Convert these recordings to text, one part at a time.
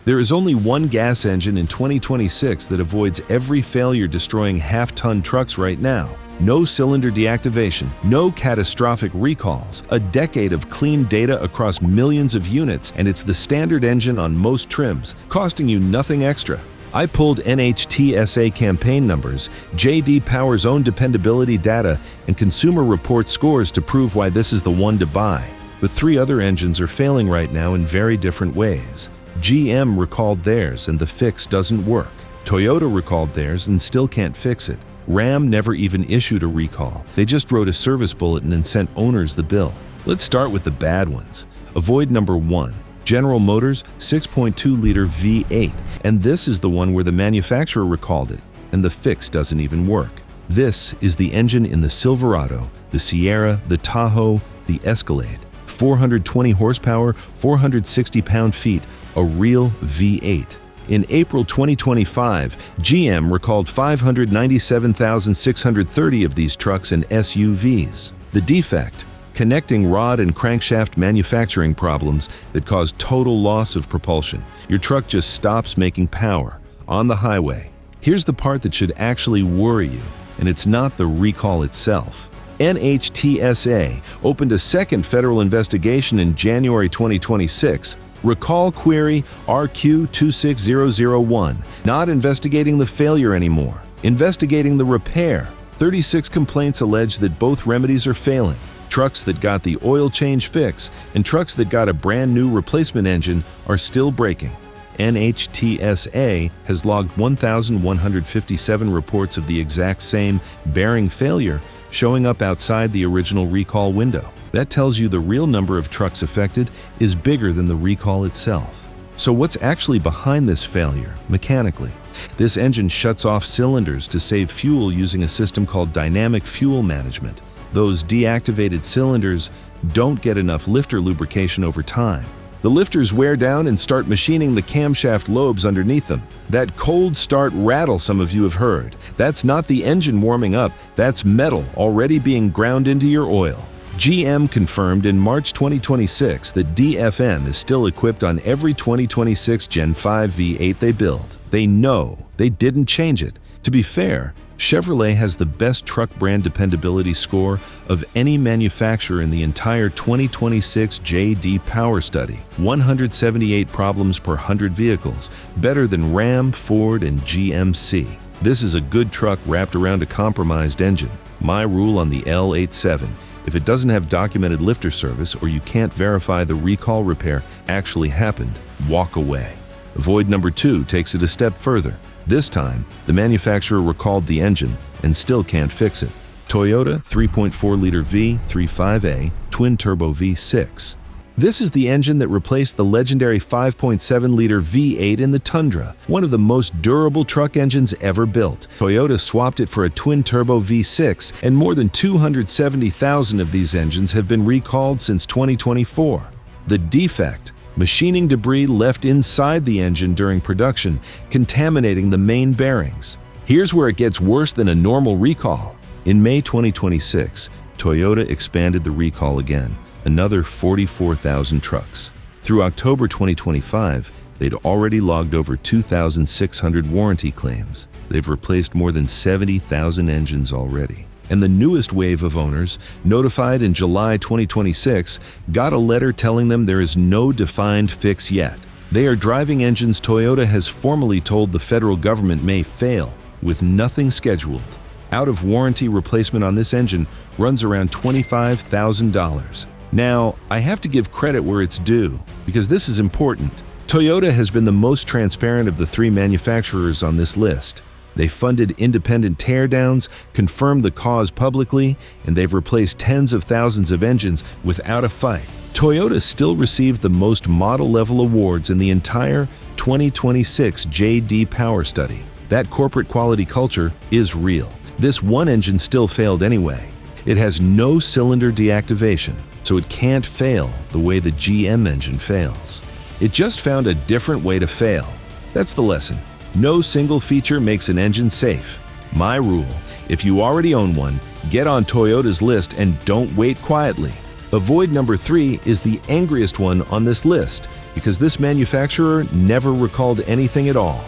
There is only one gas engine in 2026 that avoids every failure destroying half-ton trucks right now. No cylinder deactivation, no catastrophic recalls, a decade of clean data across millions of units, and it's the standard engine on most trims, costing you nothing extra. I pulled NHTSA campaign numbers, J.D. Power's own dependability data, and Consumer Report scores to prove why this is the one to buy. But 3 other engines are failing right now in very different ways. GM recalled theirs and the fix doesn't work. Toyota recalled theirs and still can't fix it. Ram never even issued a recall. They just wrote a service bulletin and sent owners the bill. Let's start with the bad ones. Avoid number 1. General Motors 6.2-liter V8. And this is the one where the manufacturer recalled it, and the fix doesn't even work. This is the engine in the Silverado, the Sierra, the Tahoe, the Escalade. 420 horsepower, 460 pound-feet, a real V8. In April 2025, GM recalled 597,630 of these trucks and SUVs. The defect? Connecting rod and crankshaft manufacturing problems that cause total loss of propulsion. Your truck just stops making power on the highway. Here's the part that should actually worry you, and it's not the recall itself. NHTSA opened a second federal investigation in January 2026. Recall query RQ26001, not investigating the failure anymore, investigating the repair. 36 complaints allege that both remedies are failing. Trucks that got the oil change fix and trucks that got a brand new replacement engine are still breaking. NHTSA has logged 1,157 reports of the exact same bearing failure showing up outside the original recall window. That tells you the real number of trucks affected is bigger than the recall itself. So what's actually behind this failure, mechanically? This engine shuts off cylinders to save fuel using a system called dynamic fuel management. Those deactivated cylinders don't get enough lifter lubrication over time. The lifters wear down and start machining the camshaft lobes underneath them. That cold start rattle some of you have heard. That's not the engine warming up, that's metal already being ground into your oil. GM confirmed in March 2026 that DFM is still equipped on every 2026 Gen 5 V8 they build. They know they didn't change it. To be fair, Chevrolet has the best truck brand dependability score of any manufacturer in the entire 2026 J.D. Power study. 178 problems per 100 vehicles, better than Ram, Ford, and GMC. This is a good truck wrapped around a compromised engine. My rule on the L87: if it doesn't have documented lifter service or you can't verify the recall repair actually happened, walk away. Avoid number 2 takes it a step further. This time, the manufacturer recalled the engine and still can't fix it. Toyota 3.4-liter V35A twin-turbo V6. This is the engine that replaced the legendary 5.7-liter V8 in the Tundra, one of the most durable truck engines ever built. Toyota swapped it for a twin-turbo V6, and more than 270,000 of these engines have been recalled since 2024. The defect: machining debris left inside the engine during production, contaminating the main bearings. Here's where it gets worse than a normal recall. In May 2026, Toyota expanded the recall again, another 44,000 trucks. Through October 2025, they'd already logged over 2,600 warranty claims. They've replaced more than 70,000 engines already. And the newest wave of owners, notified in July 2026, got a letter telling them there is no defined fix yet. They are driving engines Toyota has formally told the federal government may fail, with nothing scheduled. Out-of-warranty replacement on this engine runs around $25,000. Now, I have to give credit where it's due, because this is important. Toyota has been the most transparent of the 3 manufacturers on this list. They funded independent teardowns, confirmed the cause publicly, and they've replaced tens of thousands of engines without a fight. Toyota still received the most model-level awards in the entire 2026 J.D. Power study. That corporate quality culture is real. This one engine still failed anyway. It has no cylinder deactivation, so it can't fail the way the GM engine fails. It just found a different way to fail. That's the lesson. No single feature makes an engine safe. My rule: if you already own one, get on Toyota's list and don't wait quietly. Avoid number 3 is the angriest one on this list. Because this manufacturer never recalled anything at all.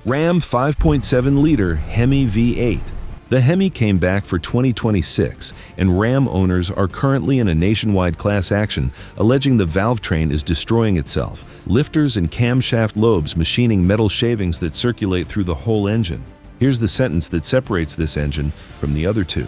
Ram 5.7-liter Hemi V8. The Hemi came back for 2026, and Ram owners are currently in a nationwide class action alleging the valve train is destroying itself, lifters and camshaft lobes machining metal shavings that circulate through the whole engine. Here's the sentence that separates this engine from the other two.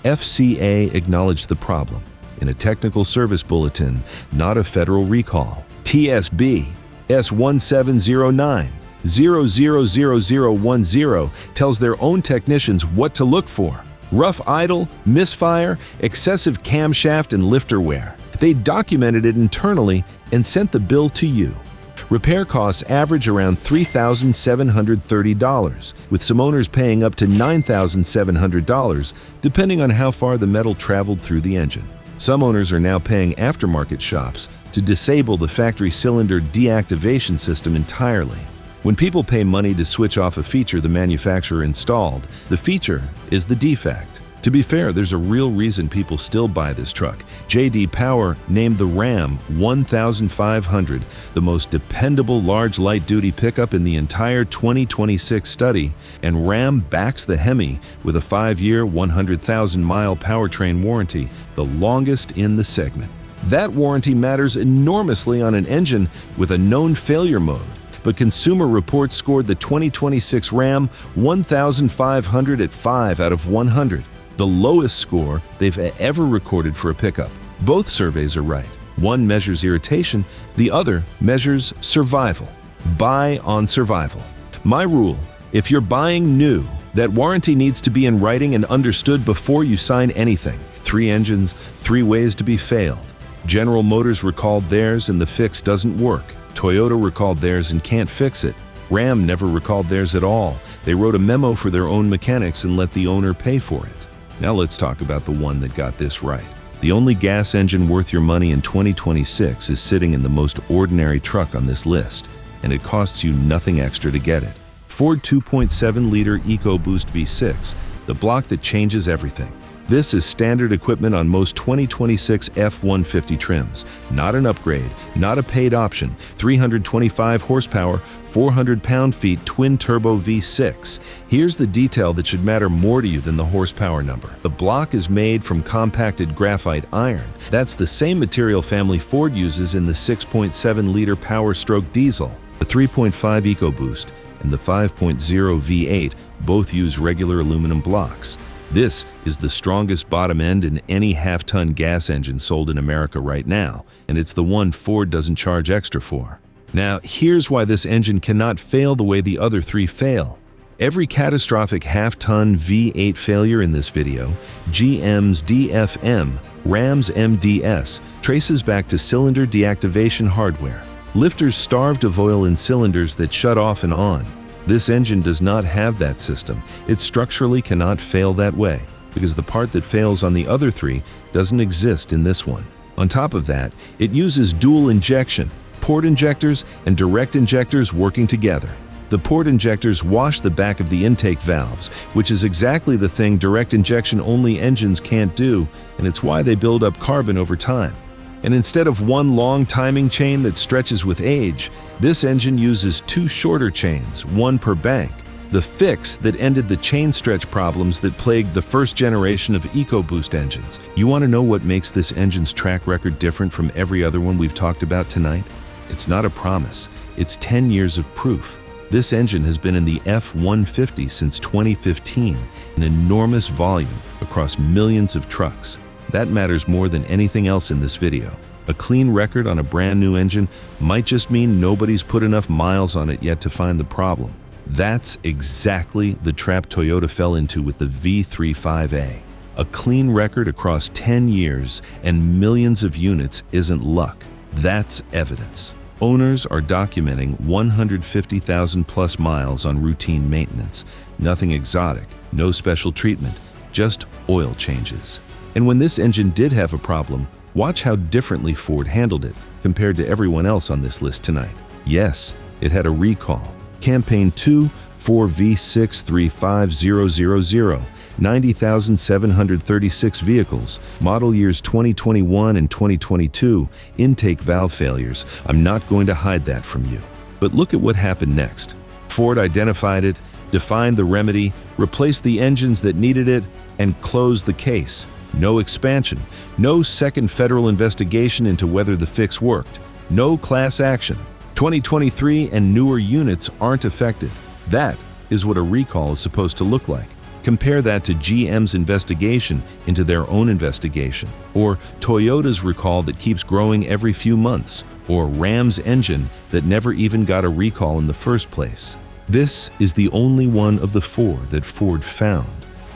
FCA acknowledged the problem in a technical service bulletin, not a federal recall. TSB S1709000010 tells their own technicians what to look for. Rough idle, misfire, excessive camshaft and lifter wear. They documented it internally and sent the bill to you. Repair costs average around $3,730, with some owners paying up to $9,700, depending on how far the metal traveled through the engine. Some owners are now paying aftermarket shops to disable the factory cylinder deactivation system entirely. When people pay money to switch off a feature the manufacturer installed, the feature is the defect. To be fair, there's a real reason people still buy this truck. J.D. Power named the Ram 1500 the most dependable large light-duty pickup in the entire 2026 study, and Ram backs the Hemi with a 5-year, 100,000-mile powertrain warranty, the longest in the segment. That warranty matters enormously on an engine with a known failure mode. But Consumer Reports scored the 2026 Ram 1500 at 5 out of 100. The lowest score they've ever recorded for a pickup. Both surveys are right. One measures irritation, the other measures survival. Buy on survival. My rule, if you're buying new, that warranty needs to be in writing and understood before you sign anything. 3 engines, 3 ways to be failed. General Motors recalled theirs and the fix doesn't work. Toyota recalled theirs and can't fix it. Ram never recalled theirs at all. They wrote a memo for their own mechanics and let the owner pay for it. Now let's talk about the one that got this right. The only gas engine worth your money in 2026 is sitting in the most ordinary truck on this list, and it costs you nothing extra to get it. Ford 2.7-liter EcoBoost V6, the block that changes everything. This is standard equipment on most 2026 F-150 trims. Not an upgrade, not a paid option. 325 horsepower, 400 pound-feet twin-turbo V6. Here's the detail that should matter more to you than the horsepower number. The block is made from compacted graphite iron. That's the same material family Ford uses in the 6.7-liter Power Stroke diesel. The 3.5 EcoBoost and the 5.0 V8 both use regular aluminum blocks. This is the strongest bottom end in any half-ton gas engine sold in America right now, and it's the one Ford doesn't charge extra for. Now, here's why this engine cannot fail the way the other 3 fail. Every catastrophic half-ton V8 failure in this video, GM's DFM, Ram's MDS, traces back to cylinder deactivation hardware. Lifters starved of oil in cylinders that shut off and on. This engine does not have that system. It structurally cannot fail that way, because the part that fails on the other 3 doesn't exist in this one. On top of that, it uses dual injection, port injectors and direct injectors working together. The port injectors wash the back of the intake valves, which is exactly the thing direct injection-only engines can't do, and it's why they build up carbon over time. And instead of one long timing chain that stretches with age, this engine uses 2 shorter chains, 1 per bank. The fix that ended the chain stretch problems that plagued the first generation of EcoBoost engines. You want to know what makes this engine's track record different from every other one we've talked about tonight? It's not a promise, it's 10 years of proof. This engine has been in the F-150 since 2015, an enormous volume across millions of trucks. That matters more than anything else in this video. A clean record on a brand new engine might just mean nobody's put enough miles on it yet to find the problem. That's exactly the trap Toyota fell into with the V35A. A clean record across 10 years and millions of units isn't luck. That's evidence. Owners are documenting 150,000 plus miles on routine maintenance. Nothing exotic, no special treatment, just oil changes. And when this engine did have a problem, watch how differently Ford handled it compared to everyone else on this list tonight. Yes, it had a recall. Campaign 2, Ford V8 35000, 90,736 vehicles, model years 2021 and 2022, intake valve failures. I'm not going to hide that from you. But look at what happened next. Ford identified it, defined the remedy, replaced the engines that needed it, and closed the case. No expansion, no second federal investigation into whether the fix worked, no class action. 2023 and newer units aren't affected. That is what a recall is supposed to look like. Compare that to GM's investigation into their own investigation, or Toyota's recall that keeps growing every few months, or Ram's engine that never even got a recall in the first place. This is the only one of the four that Ford found,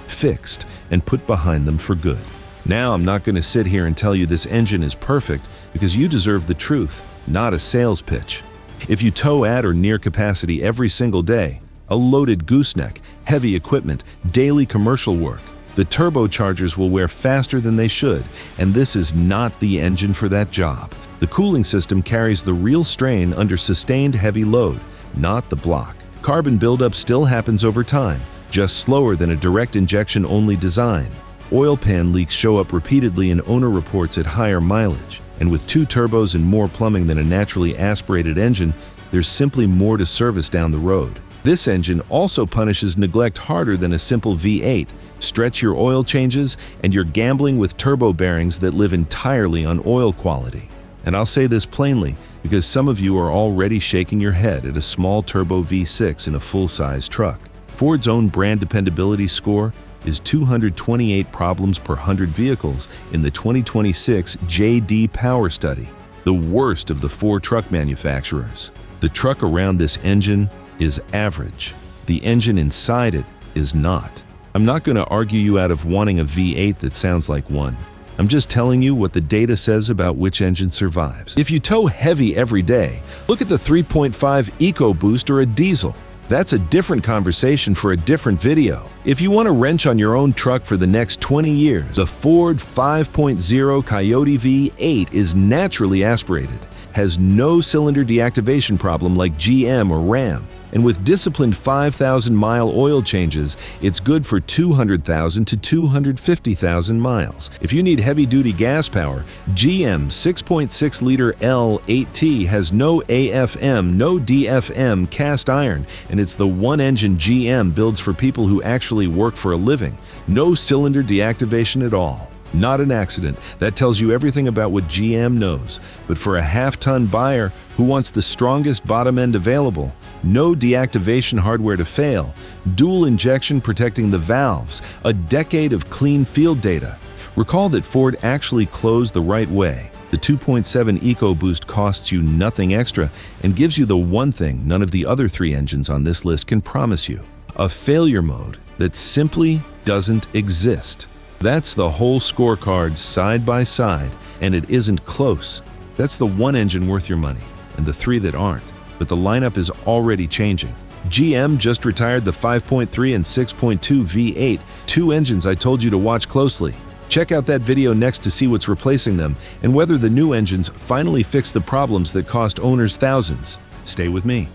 fixed, and put behind them for good. Now I'm not going to sit here and tell you this engine is perfect because you deserve the truth, not a sales pitch. If you tow at or near capacity every single day, a loaded gooseneck, heavy equipment, daily commercial work, the turbochargers will wear faster than they should, and this is not the engine for that job. The cooling system carries the real strain under sustained heavy load, not the block. Carbon buildup still happens over time, just slower than a direct injection-only design. Oil pan leaks show up repeatedly in owner reports at higher mileage, and with 2 turbos and more plumbing than a naturally aspirated engine, there's simply more to service down the road. This engine also punishes neglect harder than a simple V8. Stretch your oil changes, and you're gambling with turbo bearings that live entirely on oil quality. And I'll say this plainly, because some of you are already shaking your head at a small turbo V6 in a full-size truck. Ford's own brand dependability score is 228 problems per 100 vehicles in the 2026 J.D. Power Study, the worst of the 4 truck manufacturers. The truck around this engine is average. The engine inside it is not. I'm not going to argue you out of wanting a V8 that sounds like one. I'm just telling you what the data says about which engine survives. If you tow heavy every day, look at the 3.5 EcoBoost or a diesel. That's a different conversation for a different video. If you want to wrench on your own truck for the next 20 years, the Ford 5.0 Coyote V8 is naturally aspirated, has no cylinder deactivation problem like GM or Ram, and with disciplined 5,000-mile oil changes, it's good for 200,000 to 250,000 miles. If you need heavy-duty gas power, GM 6.6-liter L8T has no AFM, no DFM cast iron, and it's the one engine GM builds for people who actually work for a living. No cylinder deactivation at all. Not an accident. That tells you everything about what GM knows. But for a half-ton buyer who wants the strongest bottom end available, no deactivation hardware to fail, dual injection protecting the valves, a decade of clean field data. Recall that Ford actually closed the right way. The 2.7 EcoBoost costs you nothing extra and gives you the one thing none of the other 3 engines on this list can promise you: a failure mode that simply doesn't exist. That's the whole scorecard side by side, and it isn't close. That's the one engine worth your money, and the 3 that aren't. But the lineup is already changing. GM just retired the 5.3 and 6.2 V8, 2 engines I told you to watch closely. Check out that video next to see what's replacing them and whether the new engines finally fix the problems that cost owners thousands. Stay with me.